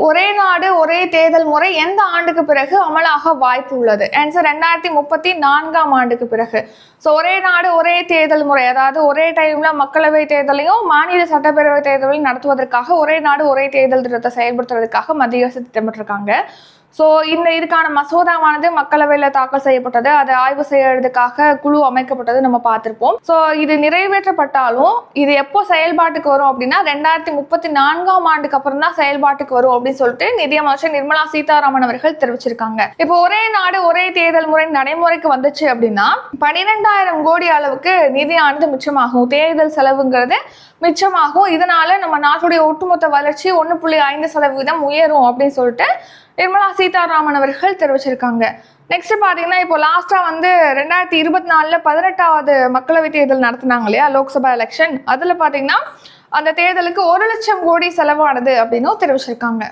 ஒரே நாடு ஒரே தேர்தல் முறை எந்த ஆண்டுக்கு பிறகு அமலாக வாய்ப்பு உள்ளது? ஆன்சர் 2034ஆம் ஆண்டுக்கு பிறகு. ஸோ ஒரே நாடு ஒரே தேர்தல் முறை, அதாவது ஒரே டைம்ல மக்களவை தேர்தலையும் மாநில சட்டப்பேரவை தேர்தலையும் நடத்துவதற்காக ஒரே நாடு ஒரே தேர்தல் திட்டத்தை செயல்படுத்துவதற்காக மத்திய அரசு திட்டமிட்டிருக்காங்க. ஸோ இதுக்கான மசோதாவானது மக்களவையில் தாக்கல் செய்யப்பட்டது. அதை ஆய்வு செய்யறதுக்காக குழு அமைக்கப்பட்டது நம்ம பார்த்திருப்போம். ஸோ இது நிறைவேற்றப்பட்டாலும் இது எப்போ செயல்பாட்டுக்கு வரும் அப்படின்னா 2034ஆம் ஆண்டுக்கு அப்புறம் தான் செயல்பாட்டுக்கு வரும் அப்படின்னு சொல்லிட்டு நிதியமைச்சர் நிர்மலா சீதாராமன் அவர்கள் தெரிவிச்சிருக்காங்க. இப்போ ஒரே நாடு ஒரே தேர்தல் முறை நடைமுறைக்கு வந்துச்சு அப்படின்னா 12,000 கோடி அளவுக்கு நிதியானது மிச்சமாகும். தேர்தல் செலவுங்கிறது மிச்சமாகும். இதனால நம்ம நாட்டுடைய ஒட்டுமொத்த வளர்ச்சி 1.5% உயரும் அப்படின்னு சொல்லிட்டு நிர்மலா சீதாராமன் அவர்கள் தெரிவிச்சிருக்காங்க. நெக்ஸ்ட் பாத்தீங்கன்னா இப்போ லாஸ்டா 2024 18வது மக்களவை தேர்தல் நடத்தினாங்க இல்லையா, லோக்சபா எலெக்ஷன். அதுல பாத்தீங்கன்னா அந்த தேர்தலுக்கு 1 லட்சம் கோடி செலவானது அப்படின்னு தெரிவிச்சிருக்காங்க.